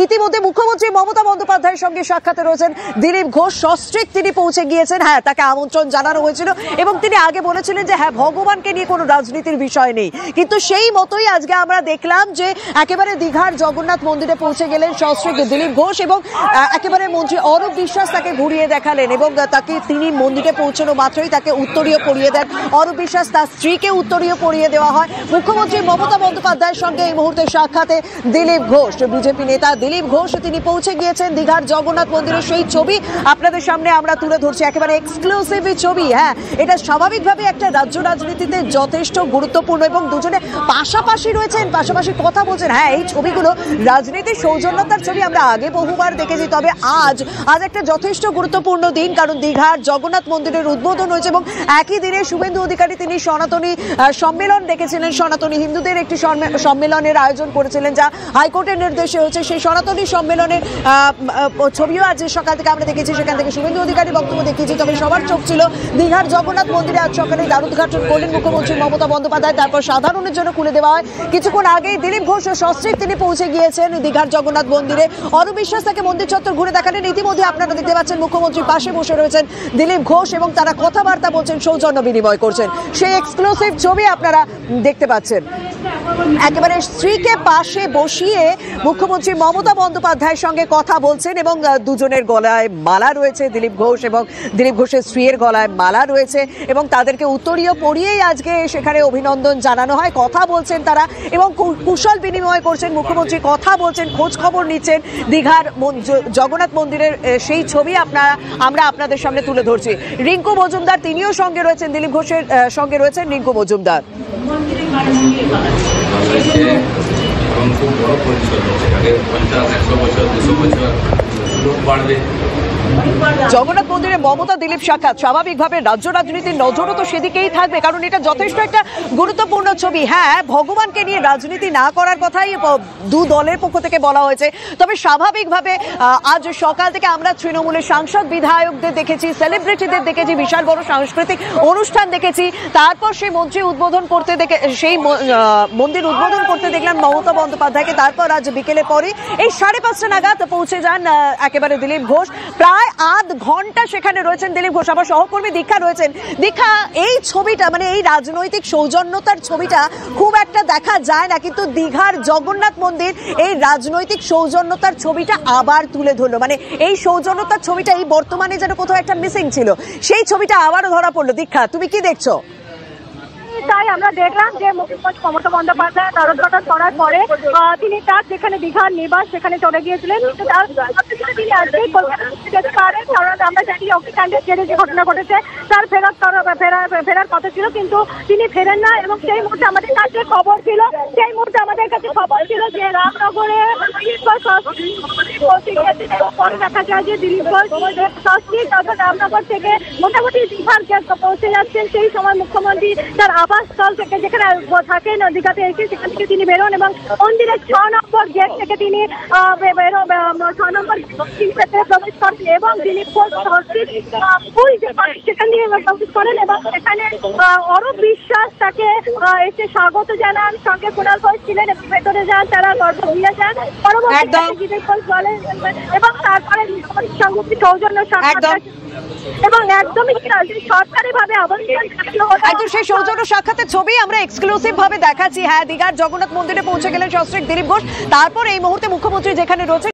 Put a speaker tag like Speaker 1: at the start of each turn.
Speaker 1: ইতিমধ্যে মুখ্যমন্ত্রী মমতা বন্দ্যোপাধ্যায়ের সঙ্গে সাক্ষাতে রয়েছেন দিলীপ ঘোষ। সস্ত্রীক তিনি পৌঁছে গিয়েছেন। হ্যাঁ, তাকে আমন্ত্রণ জানানো হয়েছিল এবং তিনি আগে বলেছিলেন যে হ্যাঁ, ভগবানকে নিয়ে কোনো রাজনীতির বিষয় নেই, কিন্তু সেই মতোই আজকে আমরা দেখলাম যে একেবারে দীঘার জগন্নাথ মন্দিরে পৌঁছে গেলেন সস্ত্রীক দিলীপ ঘোষ এবং একেবারে মন্ত্রী অরূপ বিশ্বাস তাকে ঘুরিয়ে দেখালেন এবং তাকে তিনি মন্দিরে পৌঁছানো মাত্রই তাকে উত্তরীয় পরিয়ে দেন অরূপ বিশ্বাস, তার স্ত্রীকে উত্তরীয় পরিয়ে দেওয়া হয়। মুখ্যমন্ত্রী মমতা বন্দ্যোপাধ্যায়ের সঙ্গে এই মুহূর্তে সাক্ষাতে দিলীপ ঘোষ, বিজেপি নেতা দিলীপ ঘোষ তিনি পৌঁছে গিয়েছেন দীঘার জগন্নাথ মন্দিরের। সেই ছবি আপনাদের সামনে আমরা তুলে ধরছি, একেবারে এক্সক্লুসিভ ছবি। হ্যাঁ, এটা স্বাভাবিকভাবে একটা রাজ্য রাজনীতিতে যথেষ্ট গুরুত্বপূর্ণ এবং দুজনে পাশাপাশি রয়েছেন, পাশাপাশি কথা বলছেন। হ্যাঁ, এই ছবিগুলো রাজনীতির সৌজন্যতার ছবি আমরা আগে বহুবার দেখেছি, তবে আজ একটা যথেষ্ট গুরুত্বপূর্ণ দিন, কারণ দীঘার জগন্নাথ মন্দিরের উদ্বোধন হয়েছে এবং একই দিনে শুভেন্দু অধিকারী তিনি সনাতনী সম্মেলন ডেকেছিলেন, সনাতনী হিন্দুদের একটি সম্মেলনের আয়োজন করেছিলেন যা হাইকোর্টের নির্দেশে হয়েছে। সেই সনাতনী সম্মেলনের ছবিও আজ সকাল থেকে আমরা দেখেছি, সেখান থেকে শুভেন্দু অধিকারী বক্তব্য দেখিয়েছি। তবে সবার চোখ ছিল দীঘার জগন্নাথ মন্দিরে আজ সকালে দ্বারোদ্ঘাটন করলেন মুখ্যমন্ত্রী মমতা বন্দ্যোপাধ্যায়, তারপর সাধারণের জন্য খুলে দেওয়া হয়। কিছুক্ষণ আগেই দিলীপ ঘোষ ও সস্ত্রীক তিনি পৌঁছে গিয়েছেন দীঘার জগন্নাথ মন্দিরে। অরূপ বিশ্বাস তাকে মন্দির চত্বর ঘুরে দেখালেন। ইতিমধ্যে আপনারা দেখতে পাচ্ছেন মুখ্যমন্ত্রীর পাশে বসে রয়েছেন দিলীপ ঘোষ এবং তারা কথাবার্তা বলছেন, সৌজন্য বিনিময় করছেন। সেই এক্সক্লুসিভ ছবি আপনারা দেখতে পাচ্ছেন। একেবারে স্ত্রীকে পাশে বসিয়ে মুখ্যমন্ত্রী মমতা বন্দ্যোপাধ্যায়ের সঙ্গে কথা বলছেন এবং দুজনের গলায় মালা রয়েছে, দিলীপ ঘোষ এবং দিলীপ ঘোষের স্ত্রীর গলায় মালা রয়েছে এবং তাদেরকে উত্তরীয় পরিয়েই আজকে সেখানে অভিনন্দন জানানো হয়। কথা বলছেন তারা এবং কুশল বিনিময় করছেন। মুখ্যমন্ত্রী কথা বলছেন, খোঁজ খবর নিচ্ছেন দীঘার জগন্নাথ মন্দিরের। সেই ছবি আমরা আপনাদের সামনে তুলে ধরছি। রিঙ্কু মজুমদার তিনিও সঙ্গে রয়েছেন, দিলীপ ঘোষের সঙ্গে রয়েছেন রিঙ্কু মজুমদার।
Speaker 2: খুব বড় পরিসর, আগে 50-100 বছর 200 বছর লোক বাড়বে।
Speaker 1: জগন্নাথ মন্দিরে মমতা দিলীপ সাক্ষাৎ, স্বাভাবিকভাবে রাজ্য রাজনীতির নজরও তো সেদিকেই থাকবে, কারণ এটা যথেষ্ট একটা গুরুত্বপূর্ণ ছবি। হ্যাঁ, ভগবানকে নিয়ে রাজনীতি না করার কথাই দু দলের পক্ষ থেকে বলা হয়েছে, তবে স্বাভাবিকভাবে আজ সকাল থেকে আমরা তৃণমূলের সাংসদ বিধায়কদের দেখেছি, সেলিব্রিটিদের দেখেছি, বিশাল বড় সাংস্কৃতিক অনুষ্ঠান দেখেছি। তারপর সেই মন্দির উদ্বোধন করতে মন্দির উদ্বোধন করতে দেখলাম মমতা বন্দ্যোপাধ্যায়কে। তারপর আজ বিকেলে পরে এই 5:30 নাগাদ পৌঁছে যান একেবারে দিলীপ ঘোষ। প্রায় আধ ঘন্টা সেখানে রয়েছেন দিলীপ ঘোষ। আমার সহকর্মী দীক্ষা রয়েছেন। দীক্ষা, এই ছবিটা মানে এই রাজনৈতিক সৌজন্যতার ছবিটা খুব একটা দেখা যায় না, কিন্তু দীঘার জগন্নাথ মন্দির এই রাজনৈতিক সৌজন্যতার ছবিটা আবার তুলে ধরলো। মানে এই সৌজন্যতার ছবিটা এই বর্তমানে যেন কোথাও একটা মিসিং ছিল, সেই ছবিটা আবারও ধরা পড়লো। দীক্ষা, তুমি কি দেখছো?
Speaker 3: তাই আমরা দেখলাম যে মুখ্যমন্ত্রী মমতা বন্দ্যোপাধ্যায় দ্বারোদ্ঘাটন করার পরে তিনি তার যেখানে দীঘার নিবাস সেখানে চলে গিয়েছিলেন, কিন্তু তিনি আজকেই কলকাতা যেতে পারেন, কারণ আমরা জানি অগ্নিকাণ্ডের জেরে যে ঘটনা ঘটেছে তার ফেরার কথা ছিল, কিন্তু তিনি ফেরেন না। এবং সেই মুহূর্তে আমাদের কাছে খবর ছিল যে রামনগরে পরে দেখা যায় যে দিলীপ ঘোষ সস্ত্রীক তথা রামনগর থেকে মোটামুটি দীঘার পৌঁছে যাচ্ছেন। সেই সময় মুখ্যমন্ত্রী তার আবাসস্থল থেকে যেখানে থাকেন দীঘাতে এসে সেখান থেকে তিনি বেরোন এবং মন্দিরের 6 নম্বর গেট থেকে তিনি 6 নম্বর প্রবেশ করেন এবং দিলীপ ঘোষ সেখান দিয়ে প্রবেশ করেন এবং সেখানে অরূপ বিশ্বাস তাকে এসে স্বাগত জানান, সঙ্গে কুণাল ঘোষ ছিলেন এবং ভেতরে যান, তারা গল্প দিয়ে যান। পরবর্তীতে দিলীপ ঘোষ বলেন এবং তারপরে সঙ্গে সৌজন্য সাক্ষাৎ এবং একদমই সরকারি ভাবে
Speaker 1: একদম সেই সৌজন্য সাক্ষাতের ছবি আমরা এক্সক্লুসিভ ভাবে দেখাচ্ছি। হ্যাঁ, দীঘার জগন্নাথ মন্দিরে পৌঁছে গেলেন সস্ত্রীক দিলীপ ঘোষ। তারপর এই মুহূর্তে মুখ্যমন্ত্রী যেখানে রয়েছে